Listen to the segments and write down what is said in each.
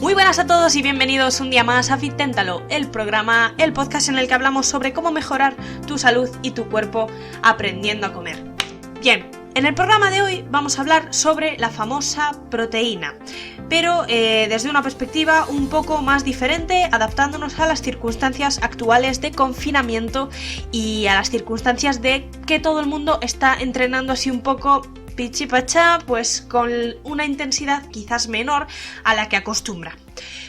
Muy buenas a todos y bienvenidos un día más a Fiténtalo, el podcast en el que hablamos sobre cómo mejorar tu salud y tu cuerpo aprendiendo a comer. Bien, en el programa de hoy vamos a hablar sobre la famosa proteína, pero desde una perspectiva un poco más diferente, adaptándonos a las circunstancias actuales de confinamiento y a las circunstancias de que todo el mundo está entrenando así un poco pichipacha, pues con una intensidad quizás menor a la que acostumbra.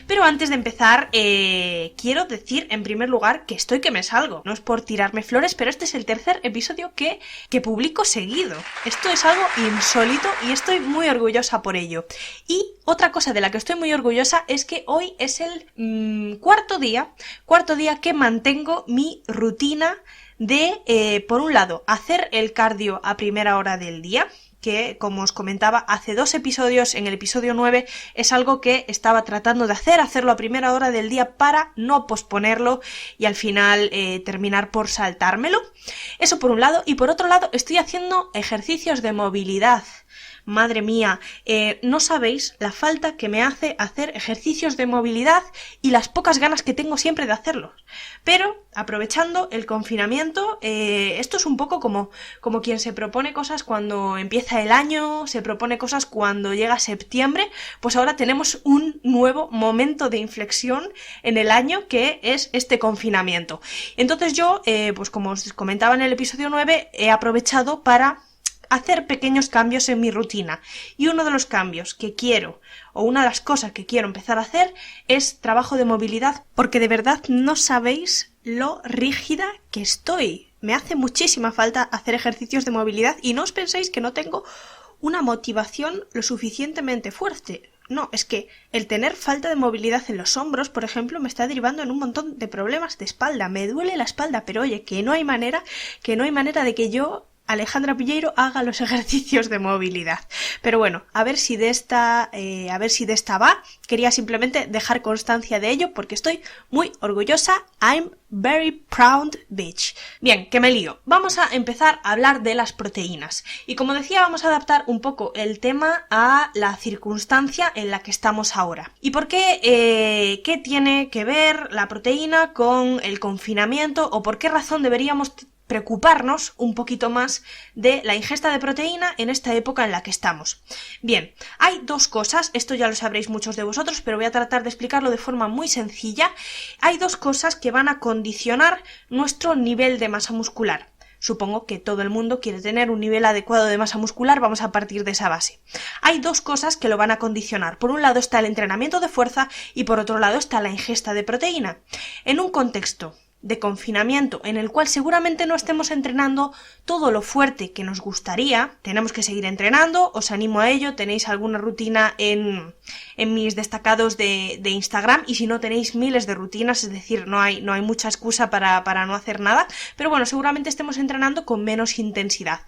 Pero antes de empezar, quiero decir en primer lugar que estoy que me salgo. No es por tirarme flores, pero este es el tercer episodio que publico seguido. Esto es algo insólito y estoy muy orgullosa por ello. Y otra cosa de la que estoy muy orgullosa es que hoy es el cuarto día que mantengo mi rutina de, por un lado, hacer el cardio a primera hora del día, que, como os comentaba hace 2 episodios, en el episodio 9, es algo que estaba tratando de hacerlo a primera hora del día para no posponerlo y al final terminar por saltármelo. Eso por un lado, y por otro lado estoy haciendo ejercicios de movilidad. Madre mía, no sabéis la falta que me hace hacer ejercicios de movilidad y las pocas ganas que tengo siempre de hacerlos. Pero, aprovechando el confinamiento, esto es un poco como quien se propone cosas cuando empieza el año, se propone cosas cuando llega septiembre, pues ahora tenemos un nuevo momento de inflexión en el año que es este confinamiento. Entonces yo, pues como os comentaba en el episodio 9, he aprovechado para hacer pequeños cambios en mi rutina. Y uno de los cambios que quiero, o una de las cosas que quiero empezar a hacer, es trabajo de movilidad, porque de verdad no sabéis lo rígida que estoy. Me hace muchísima falta hacer ejercicios de movilidad y no os penséis que no tengo una motivación lo suficientemente fuerte. No, es que el tener falta de movilidad en los hombros, por ejemplo, me está derivando en un montón de problemas de espalda. Me duele la espalda, pero oye, que no hay manera de que yo, Alejandra Pilleiro, haga los ejercicios de movilidad. Pero bueno, a ver si de esta va. Quería simplemente dejar constancia de ello porque estoy muy orgullosa. I'm very proud bitch. Bien, que me lío. Vamos a empezar a hablar de las proteínas. Y como decía, vamos a adaptar un poco el tema a la circunstancia en la que estamos ahora. ¿Y por qué? ¿Qué tiene que ver la proteína con el confinamiento? ¿O por qué razón deberíamos preocuparnos un poquito más de la ingesta de proteína en esta época en la que estamos? Bien, hay 2 cosas, esto ya lo sabréis muchos de vosotros, pero voy a tratar de explicarlo de forma muy sencilla. Hay 2 cosas que van a condicionar nuestro nivel de masa muscular. Supongo que todo el mundo quiere tener un nivel adecuado de masa muscular, vamos a partir de esa base. Hay 2 cosas que lo van a condicionar. Por un lado está el entrenamiento de fuerza y por otro lado está la ingesta de proteína. En un contexto de confinamiento en el cual seguramente no estemos entrenando todo lo fuerte que nos gustaría, tenemos que seguir entrenando, os animo a ello, tenéis alguna rutina en mis destacados de Instagram y si no tenéis miles de rutinas, es decir, no hay mucha excusa para no hacer nada, pero bueno, seguramente estemos entrenando con menos intensidad.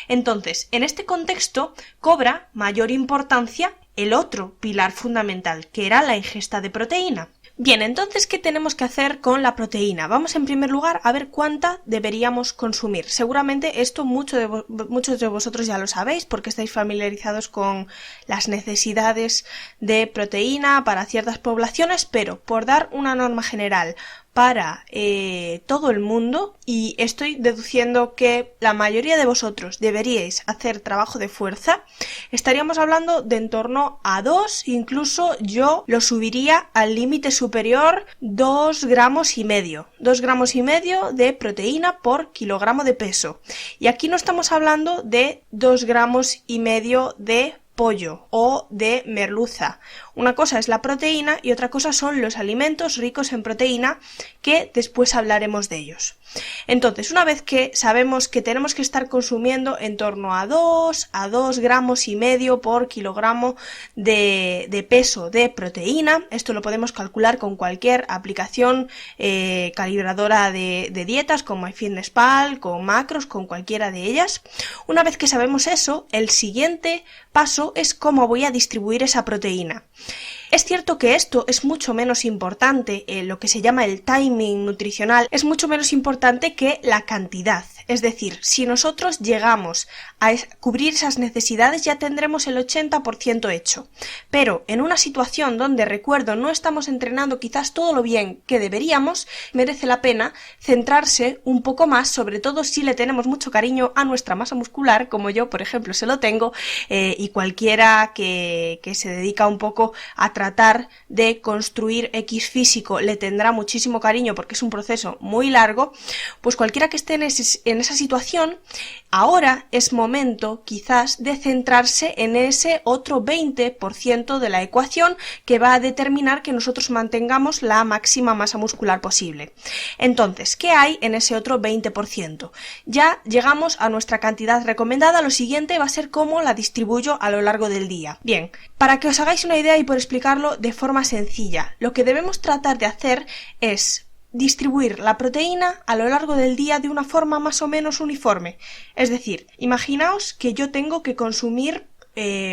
Entonces, en este contexto cobra mayor importancia el otro pilar fundamental, que era la ingesta de proteína. Bien, entonces, ¿qué tenemos que hacer con la proteína? Vamos en primer lugar a ver cuánta deberíamos consumir. Seguramente esto muchos de vosotros ya lo sabéis porque estáis familiarizados con las necesidades de proteína para ciertas poblaciones, pero por dar una norma general para todo el mundo, y estoy deduciendo que la mayoría de vosotros deberíais hacer trabajo de fuerza, estaríamos hablando de en torno a 2, incluso yo lo subiría al límite superior, 2,5 gramos. 2,5 gramos de proteína por kilogramo de peso. Y aquí no estamos hablando de 2,5 gramos de pollo o de merluza. Una cosa es la proteína y otra cosa son los alimentos ricos en proteína, que después hablaremos de ellos. Entonces, una vez que sabemos que tenemos que estar consumiendo en torno a 2 gramos y medio por kilogramo de peso de proteína, esto lo podemos calcular con cualquier aplicación calibradora de dietas como MyFitnessPal, con macros, con cualquiera de ellas. Una vez que sabemos eso, el siguiente paso es cómo voy a distribuir esa proteína. Es cierto que esto es mucho menos importante, lo que se llama el timing nutricional, es mucho menos importante que la cantidad. Es decir, si nosotros llegamos a cubrir esas necesidades ya tendremos el 80% hecho. Pero en una situación donde, recuerdo, no estamos entrenando quizás todo lo bien que deberíamos, merece la pena centrarse un poco más, sobre todo si le tenemos mucho cariño a nuestra masa muscular, como yo, por ejemplo, se lo tengo, y cualquiera que se dedica un poco a tratar de construir X físico le tendrá muchísimo cariño porque es un proceso muy largo. Pues cualquiera que esté en esa situación, ahora es momento quizás de centrarse en ese otro 20% de la ecuación que va a determinar que nosotros mantengamos la máxima masa muscular posible. Entonces, ¿qué hay en ese otro 20%? Ya llegamos a nuestra cantidad recomendada. Lo siguiente va a ser cómo la distribuyo a lo largo del día. Bien, para que os hagáis una idea y por explicarlo de forma sencilla, lo que debemos tratar de hacer es distribuir la proteína a lo largo del día de una forma más o menos uniforme. Es decir, imaginaos que yo tengo que consumir,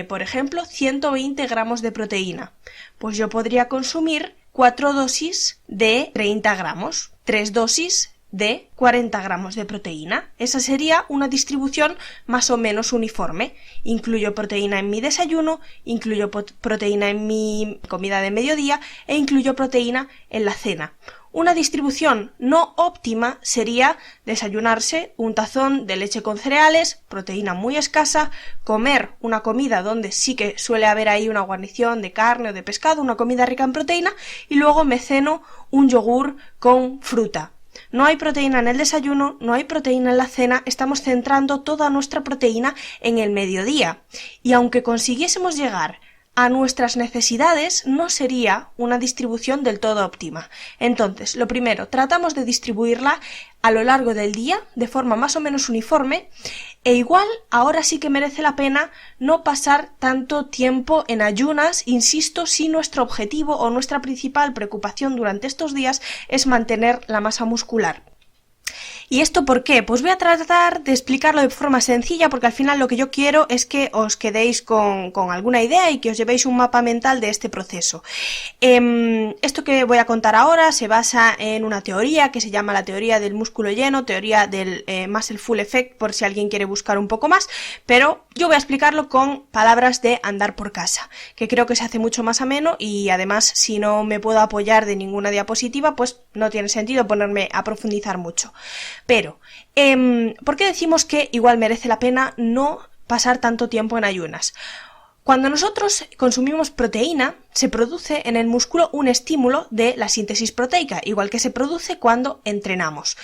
por ejemplo, 120 gramos de proteína. Pues yo podría consumir 4 dosis de 30 gramos, 3 dosis de 40 gramos de proteína. Esa sería una distribución más o menos uniforme. Incluyo proteína en mi desayuno, incluyo proteína en mi comida de mediodía e incluyo proteína en la cena. Una distribución no óptima sería desayunarse un tazón de leche con cereales, proteína muy escasa, comer una comida donde sí que suele haber ahí una guarnición de carne o de pescado, una comida rica en proteína, y luego me ceno un yogur con fruta. No hay proteína en el desayuno, no hay proteína en la cena, estamos centrando toda nuestra proteína en el mediodía. Y aunque consiguiésemos llegar a nuestras necesidades, no sería una distribución del todo óptima. Entonces, lo primero, tratamos de distribuirla a lo largo del día de forma más o menos uniforme, e igual ahora sí que merece la pena no pasar tanto tiempo en ayunas, insisto, si nuestro objetivo o nuestra principal preocupación durante estos días es mantener la masa muscular. ¿Y esto por qué? Pues voy a tratar de explicarlo de forma sencilla, porque al final lo que yo quiero es que os quedéis con alguna idea y que os llevéis un mapa mental de este proceso. Esto que voy a contar ahora se basa en una teoría que se llama la teoría del músculo lleno, teoría del Muscle Full Effect, por si alguien quiere buscar un poco más, pero yo voy a explicarlo con palabras de andar por casa, que creo que se hace mucho más ameno, y además si no me puedo apoyar de ninguna diapositiva, pues no tiene sentido ponerme a profundizar mucho. Pero, ¿por qué decimos que igual merece la pena no pasar tanto tiempo en ayunas? Cuando nosotros consumimos proteína, se produce en el músculo un estímulo de la síntesis proteica, igual que se produce cuando entrenamos.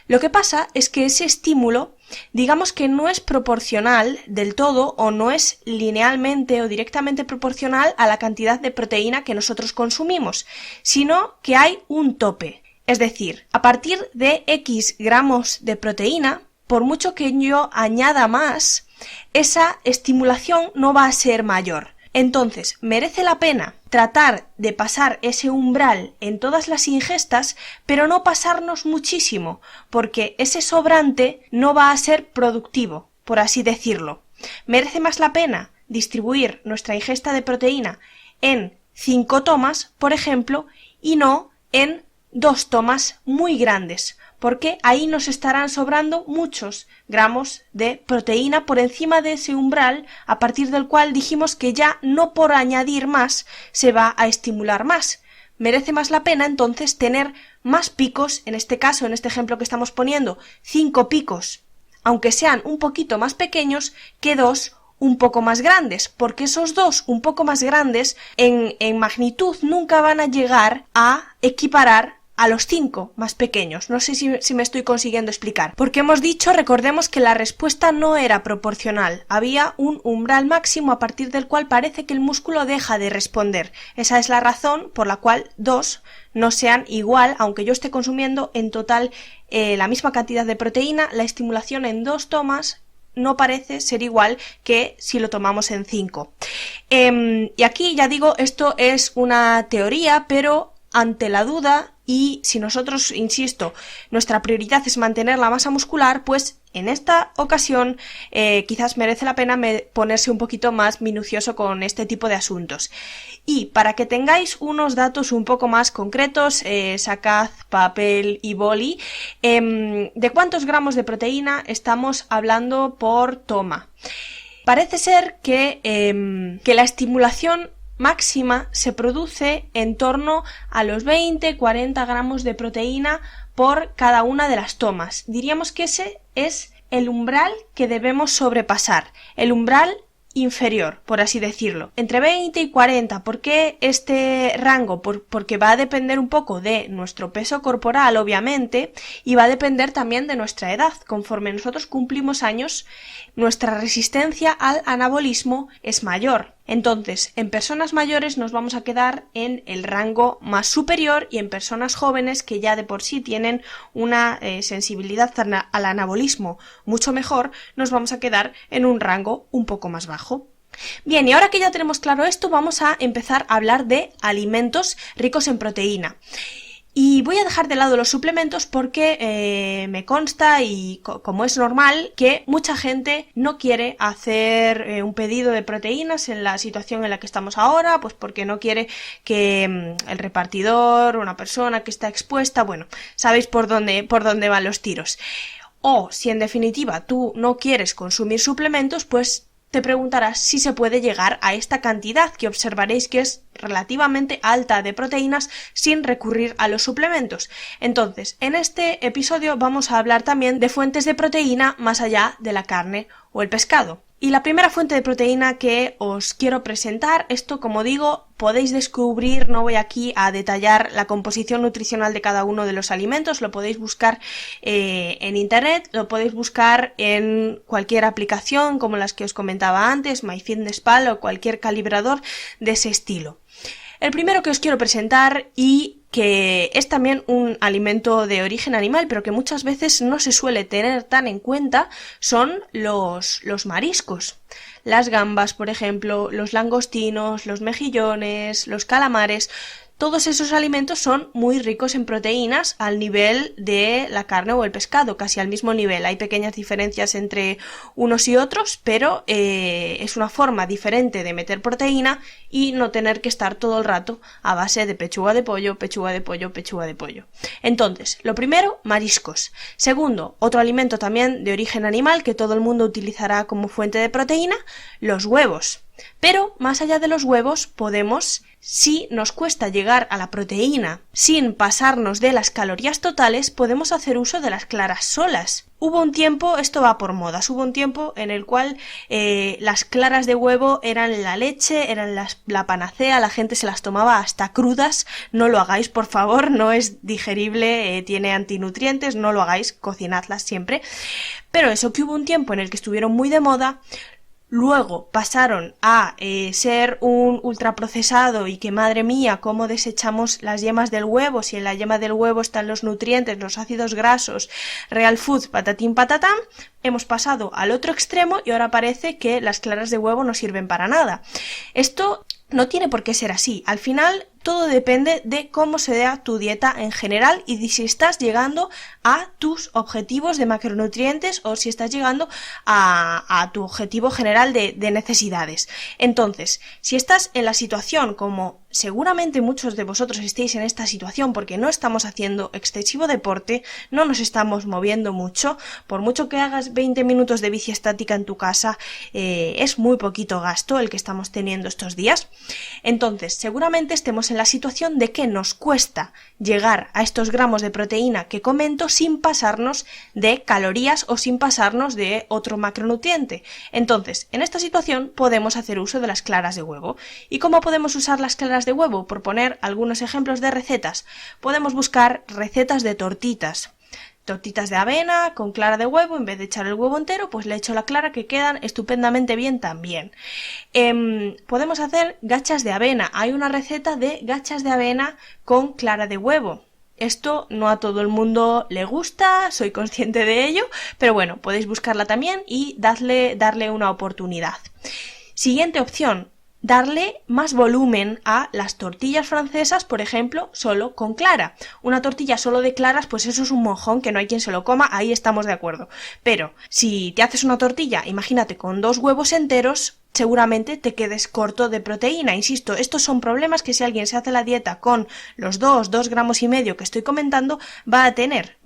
Lo que pasa es que ese estímulo, digamos que no es proporcional del todo, o no es linealmente o directamente proporcional a la cantidad de proteína que nosotros consumimos, sino que hay un tope. Es decir, a partir de X gramos de proteína, por mucho que yo añada más, esa estimulación no va a ser mayor. Entonces, merece la pena tratar de pasar ese umbral en todas las ingestas, pero no pasarnos muchísimo, porque ese sobrante no va a ser productivo, por así decirlo. Merece más la pena distribuir nuestra ingesta de proteína en 5 tomas, por ejemplo, y no en 2 tomas muy grandes, porque ahí nos estarán sobrando muchos gramos de proteína por encima de ese umbral a partir del cual dijimos que ya no por añadir más se va a estimular más. Merece más la pena entonces tener más picos, en este caso, en este ejemplo que estamos poniendo, 5 picos, aunque sean un poquito más pequeños, que 2 un poco más grandes, porque esos 2 un poco más grandes en magnitud nunca van a llegar a equiparar a los 5 más pequeños. No sé si me estoy consiguiendo explicar. Porque hemos dicho, recordemos que la respuesta no era proporcional. Había un umbral máximo a partir del cual parece que el músculo deja de responder. Esa es la razón por la cual 2 no sean igual, aunque yo esté consumiendo en total la misma cantidad de proteína, la estimulación en 2 tomas no parece ser igual que si lo tomamos en 5. Y aquí ya digo, esto es una teoría, pero ante la duda, y si nosotros, insisto, nuestra prioridad es mantener la masa muscular, pues en esta ocasión quizás merece la pena ponerse un poquito más minucioso con este tipo de asuntos. Y para que tengáis unos datos un poco más concretos, sacad papel y boli. ¿De cuántos gramos de proteína estamos hablando por toma? Parece ser que la estimulación máxima se produce en torno a los 20-40 gramos de proteína por cada una de las tomas. Diríamos que ese es el umbral que debemos sobrepasar, el umbral inferior, por así decirlo. Entre 20 y 40. ¿Por qué este rango? Porque va a depender un poco de nuestro peso corporal, obviamente, y va a depender también de nuestra edad. Conforme nosotros cumplimos años, nuestra resistencia al anabolismo es mayor. Entonces, en personas mayores nos vamos a quedar en el rango más superior, y en personas jóvenes que ya de por sí tienen una sensibilidad al anabolismo mucho mejor, nos vamos a quedar en un rango un poco más bajo. Bien, y ahora que ya tenemos claro esto, vamos a empezar a hablar de alimentos ricos en proteína. Y voy a dejar de lado los suplementos porque me consta, y como es normal, que mucha gente no quiere hacer un pedido de proteínas en la situación en la que estamos ahora, pues porque no quiere que el repartidor, una persona que está expuesta, bueno, sabéis por dónde van los tiros. O si en definitiva tú no quieres consumir suplementos, pues te preguntarás si se puede llegar a esta cantidad, que observaréis que es relativamente alta de proteínas sin recurrir a los suplementos. Entonces, en este episodio vamos a hablar también de fuentes de proteína más allá de la carne o el pescado. Y la primera fuente de proteína que os quiero presentar, esto como digo, podéis descubrir, no voy aquí a detallar la composición nutricional de cada uno de los alimentos, lo podéis buscar en internet, lo podéis buscar en cualquier aplicación como las que os comentaba antes, MyFitnessPal o cualquier calibrador de ese estilo. El primero que os quiero presentar, y que es también un alimento de origen animal, pero que muchas veces no se suele tener tan en cuenta, son los mariscos. Las gambas, por ejemplo, los langostinos, los mejillones, los calamares. Todos esos alimentos son muy ricos en proteínas al nivel de la carne o el pescado, casi al mismo nivel. Hay pequeñas diferencias entre unos y otros, pero es una forma diferente de meter proteína y no tener que estar todo el rato a base de pechuga de pollo, pechuga de pollo, pechuga de pollo. Entonces, lo primero, mariscos. Segundo, otro alimento también de origen animal que todo el mundo utilizará como fuente de proteína, los huevos. Pero más allá de los huevos podemos, si nos cuesta llegar a la proteína sin pasarnos de las calorías totales, podemos hacer uso de las claras solas. Hubo un tiempo, esto va por modas, hubo un tiempo en el cual las claras de huevo eran la leche, eran la panacea, la gente se las tomaba hasta crudas. No lo hagáis, por favor, no es digerible, tiene antinutrientes, no lo hagáis, cocinadlas siempre. Pero eso, que hubo un tiempo en el que estuvieron muy de moda. Luego pasaron a ser un ultraprocesado, y que madre mía, cómo desechamos las yemas del huevo, si en la yema del huevo están los nutrientes, los ácidos grasos, real food, patatín patatán. Hemos pasado al otro extremo y ahora parece que las claras de huevo no sirven para nada. Esto no tiene por qué ser así. Al final todo depende de cómo sea tu dieta en general y de si estás llegando a tus objetivos de macronutrientes o si estás llegando a tu objetivo general de necesidades. Entonces, si estás en la situación, como seguramente muchos de vosotros estéis en esta situación porque no estamos haciendo excesivo deporte, no nos estamos moviendo mucho, por mucho que hagas 20 minutos de bici estática en tu casa, es muy poquito gasto el que estamos teniendo estos días. Entonces, seguramente estemos en la situación de que nos cuesta llegar a estos gramos de proteína que comento sin pasarnos de calorías o sin pasarnos de otro macronutriente. Entonces, en esta situación podemos hacer uso de las claras de huevo. ¿Y cómo podemos usar las claras de huevo? Por poner algunos ejemplos de recetas, podemos buscar recetas de tortitas de avena con clara de huevo. En vez de echar el huevo entero, pues le echo la clara, que quedan estupendamente bien también. Podemos hacer gachas de avena. Hay una receta de gachas de avena con clara de huevo. Esto no a todo el mundo le gusta, soy consciente de ello, pero bueno, podéis buscarla también y darle una oportunidad. Siguiente opción, darle más volumen a las tortillas francesas, por ejemplo, solo con clara. Una tortilla solo de claras, pues eso es un mojón que no hay quien se lo coma, ahí estamos de acuerdo. Pero si te haces una tortilla, imagínate, con 2 huevos enteros, seguramente te quedes corto de proteína. Insisto, estos son problemas que si alguien se hace la dieta con los 2 gramos y medio que estoy comentando, va a tener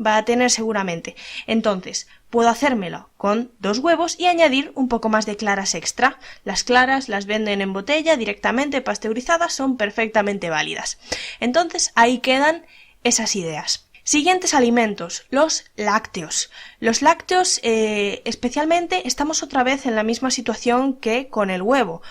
seguramente. Entonces, puedo hacérmelo con 2 huevos y añadir un poco más de claras extra. Las claras las venden en botella directamente pasteurizadas, son perfectamente válidas. Entonces, ahí quedan esas ideas. Siguientes alimentos, los lácteos. Los lácteos, especialmente, estamos otra vez en la misma situación que con el huevo.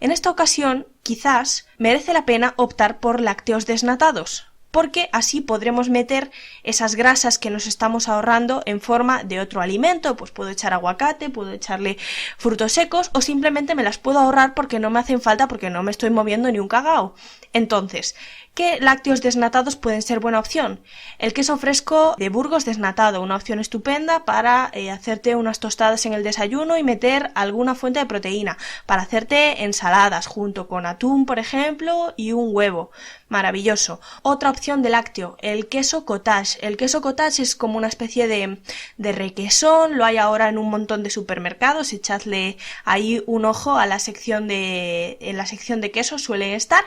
En esta ocasión, quizás merece la pena optar por lácteos desnatados, porque así podremos meter esas grasas que nos estamos ahorrando en forma de otro alimento. Pues puedo echar aguacate, puedo echarle frutos secos o simplemente me las puedo ahorrar porque no me hacen falta, porque no me estoy moviendo ni un cagao. Entonces, ¿qué lácteos desnatados pueden ser buena opción? El queso fresco de Burgos desnatado, una opción estupenda para hacerte unas tostadas en el desayuno y meter alguna fuente de proteína, para hacerte ensaladas junto con atún, por ejemplo, y un huevo. Maravilloso. Otra opción de lácteo, el queso cottage. El queso cottage es como una especie de requesón, lo hay ahora en un montón de supermercados, echadle ahí un ojo a la sección en la sección de quesos suele estar,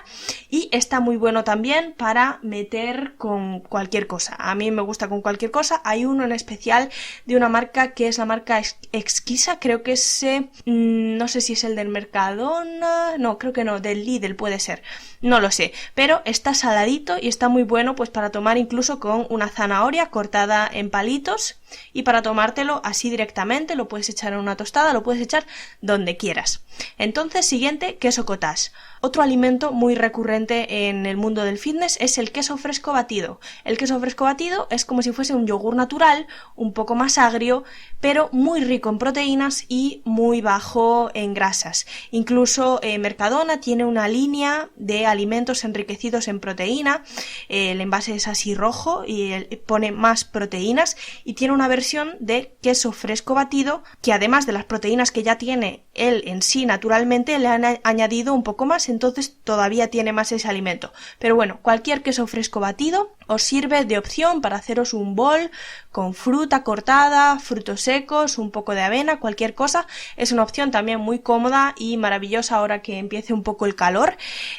y está muy bueno también para meter con cualquier cosa. A mí me gusta con cualquier cosa. Hay uno en especial de una marca que es la marca Exquisa, creo que es, no sé si es el del Mercadona, no, creo que no, del Lidl puede ser, no lo sé, pero está saladito y está muy bueno pues para tomar incluso con una zanahoria cortada en palitos, y para tomártelo así directamente, lo puedes echar en una tostada, lo puedes echar donde quieras. Entonces, siguiente, queso cottage. Otro alimento muy recurrente en el mundo del fitness es el queso fresco batido. El queso fresco batido es como si fuese un yogur natural, un poco más agrio, pero muy rico en proteínas y muy bajo en grasas. Incluso Mercadona tiene una línea de alimentos enriquecidos en proteína. El envase es así rojo y pone más proteínas, y tiene una versión de queso fresco batido que, además de las proteínas que ya tiene él en sí naturalmente, le han añadido un poco más, entonces todavía tiene más ese alimento. Pero bueno, cualquier queso fresco batido os sirve de opción para haceros un bol con fruta cortada, frutos secos, un poco de avena, cualquier cosa. Es una opción también muy cómoda y maravillosa ahora que empiece un poco el calor,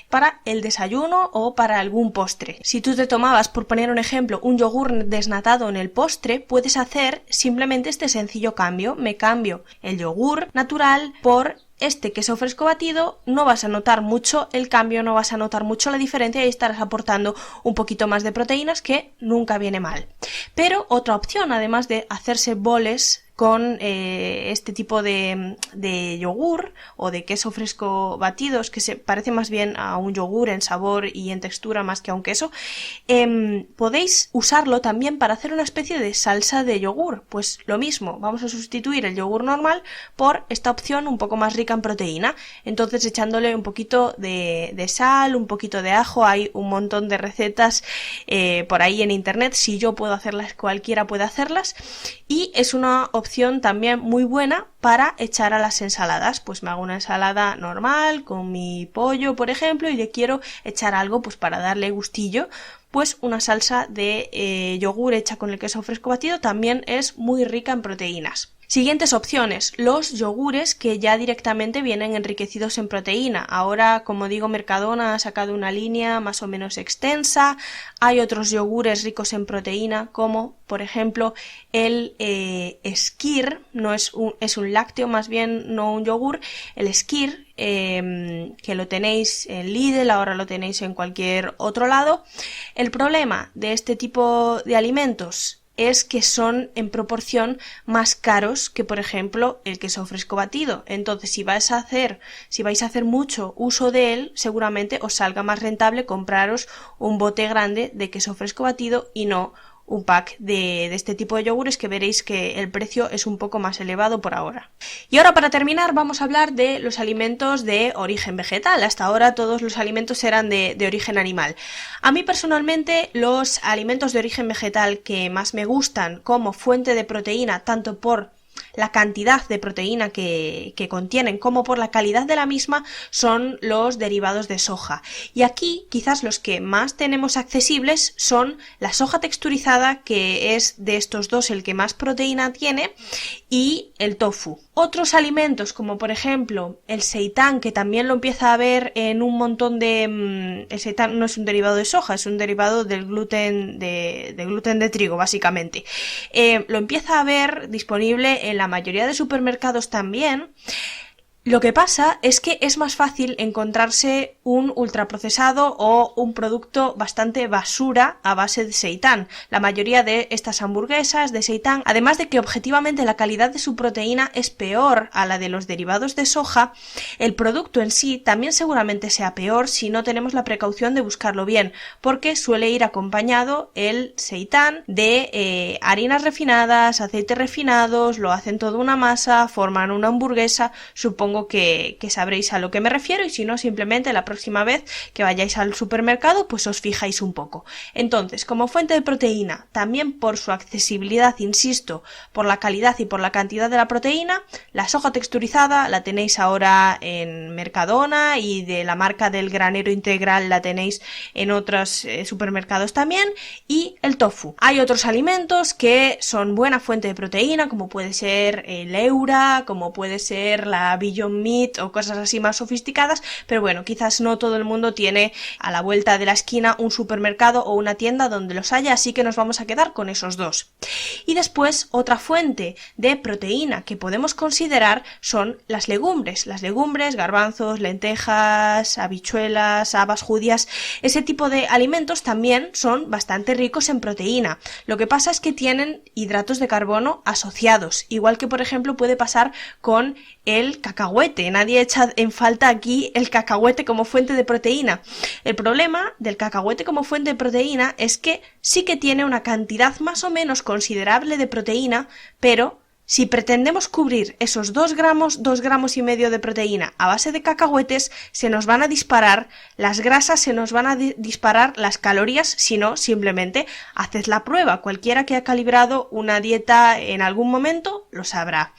para el desayuno o para algún postre. Si tú te tomabas, por poner un ejemplo, un yogur desnatado en el postre, puedes hacer simplemente este sencillo cambio. Me cambio el yogur natural por este queso fresco batido, no vas a notar mucho el cambio, no vas a notar mucho la diferencia, y estarás aportando un poquito más de proteínas, que nunca viene mal. Pero otra opción, además de hacerse boles con este tipo de yogur o de queso fresco batidos, que se parece más bien a un yogur en sabor y en textura más que a un queso, podéis usarlo también para hacer una especie de salsa de yogur. Pues lo mismo, vamos a sustituir el yogur normal por esta opción un poco más rica en proteína, entonces echándole un poquito de sal, un poquito de ajo. Hay un montón de recetas por ahí en internet, si yo puedo hacerlas, cualquiera puede hacerlas, y es una opción también muy buena para echar a las ensaladas. Pues me hago una ensalada normal con mi pollo, por ejemplo, y le quiero echar algo pues para darle gustillo, pues una salsa de yogur hecha con el queso fresco batido también es muy rica en proteínas. Siguientes opciones, los yogures que ya directamente vienen enriquecidos en proteína. Ahora, como digo, Mercadona ha sacado una línea más o menos extensa. Hay otros yogures ricos en proteína, como por ejemplo el Skyr, es un lácteo más bien, no un yogur. El Skyr, que lo tenéis en Lidl, ahora lo tenéis en cualquier otro lado. El problema de este tipo de alimentos es que son en proporción más caros que, por ejemplo, el queso fresco batido. Entonces, si vais a hacer mucho uso de él, seguramente os salga más rentable compraros un bote grande de queso fresco batido y no un pack de este tipo de yogures, que veréis que el precio es un poco más elevado por ahora. Y ahora, para terminar, vamos a hablar de los alimentos de origen vegetal. Hasta ahora todos los alimentos eran de origen animal. A mí personalmente los alimentos de origen vegetal que más me gustan como fuente de proteína, tanto por la cantidad de proteína que contienen como por la calidad de la misma son los derivados de soja. Y aquí quizás los que más tenemos accesibles son la soja texturizada, que es de estos dos el que más proteína tiene, y el tofu. Otros alimentos como por ejemplo el seitán, que también lo empieza a ver en un montón de... El seitán no es un derivado de soja, es un derivado del gluten de gluten de trigo básicamente. Lo empieza a ver disponible en la mayoría de supermercados también. Lo que pasa es que es más fácil encontrarse un ultraprocesado o un producto bastante basura a base de seitán. La mayoría de estas hamburguesas de seitán, además de que objetivamente la calidad de su proteína es peor a la de los derivados de soja, el producto en sí también seguramente sea peor si no tenemos la precaución de buscarlo bien, porque suele ir acompañado el seitán de harinas refinadas, aceites refinados, lo hacen toda una masa, forman una hamburguesa. Supongo que sabréis a lo que me refiero, y si no, simplemente la próxima vez que vayáis al supermercado pues os fijáis un poco. Entonces, como fuente de proteína, también por su accesibilidad, insisto, por la calidad y por la cantidad de la proteína, la soja texturizada la tenéis ahora en Mercadona, y de la marca del granero integral la tenéis en otros supermercados también, y el tofu. Hay otros alimentos que son buena fuente de proteína, como puede ser el Eura, como puede ser la Beyond Meat o cosas así más sofisticadas, pero bueno, quizás no todo el mundo tiene a la vuelta de la esquina un supermercado o una tienda donde los haya, así que nos vamos a quedar con esos dos. Y después, otra fuente de proteína que podemos considerar son las legumbres, garbanzos, lentejas, habichuelas, habas judías. Ese tipo de alimentos también son bastante ricos en proteína. Lo que pasa es que tienen hidratos de carbono asociados, igual que por ejemplo puede pasar con el cacahuete. Nadie echa en falta aquí el cacahuete como fuente de proteína. El problema del cacahuete como fuente de proteína es que sí que tiene una cantidad más o menos considerable de proteína, pero si pretendemos cubrir esos 2 gramos y medio de proteína a base de cacahuetes, se nos van a disparar las grasas, se nos van a disparar las calorías. Si no, simplemente haced la prueba. Cualquiera que ha calibrado una dieta en algún momento lo sabrá.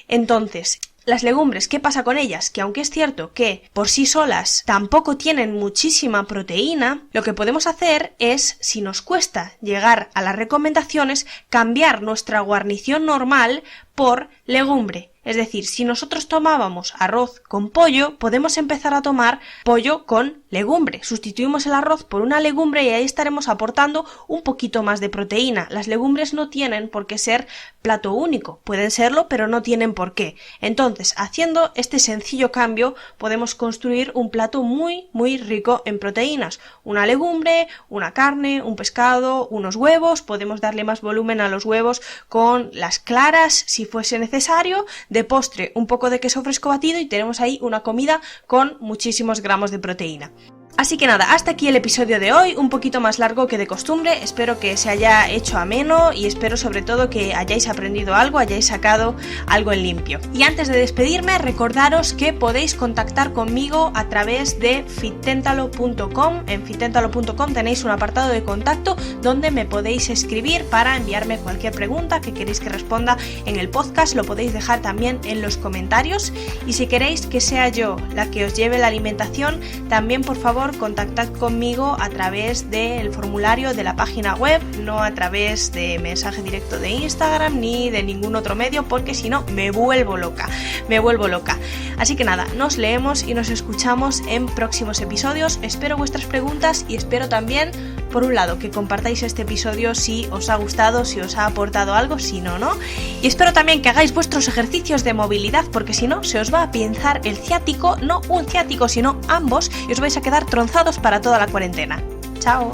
Entonces, las legumbres, ¿qué pasa con ellas? Que aunque es cierto que por sí solas tampoco tienen muchísima proteína, lo que podemos hacer es, si nos cuesta llegar a las recomendaciones, cambiar nuestra guarnición normal por legumbre. Es decir, si nosotros tomábamos arroz con pollo, podemos empezar a tomar pollo con legumbre. Sustituimos el arroz por una legumbre y ahí estaremos aportando un poquito más de proteína. Las legumbres no tienen por qué ser plato único. Pueden serlo, pero no tienen por qué. Entonces, haciendo este sencillo cambio, podemos construir un plato muy, muy rico en proteínas. Una legumbre, una carne, un pescado, unos huevos. Podemos darle más volumen a los huevos con las claras, si fuese necesario. De postre, un poco de queso fresco batido, y tenemos ahí una comida con muchísimos gramos de proteína. Así que nada, hasta aquí el episodio de hoy, un poquito más largo que de costumbre. Espero que se haya hecho ameno y espero sobre todo que hayáis aprendido algo, hayáis sacado algo en limpio. Y antes de despedirme, recordaros que podéis contactar conmigo a través de fitentalo.com. En fitentalo.com tenéis un apartado de contacto donde me podéis escribir para enviarme cualquier pregunta que queréis que responda en el podcast. Lo podéis dejar también en los comentarios, y si queréis que sea yo la que os lleve la alimentación, también por favor contactad conmigo a través del formulario de la página web, no a través de mensaje directo de Instagram ni de ningún otro medio, porque si no me vuelvo loca. Así que nada, nos leemos y nos escuchamos en próximos episodios. Espero vuestras preguntas y espero también, por un lado, que compartáis este episodio si os ha gustado, si os ha aportado algo, si no, no. Y espero también que hagáis vuestros ejercicios de movilidad, porque si no, se os va a pinzar el ciático, no un ciático, sino ambos, y os vais a quedar tronzados para toda la cuarentena. ¡Chao!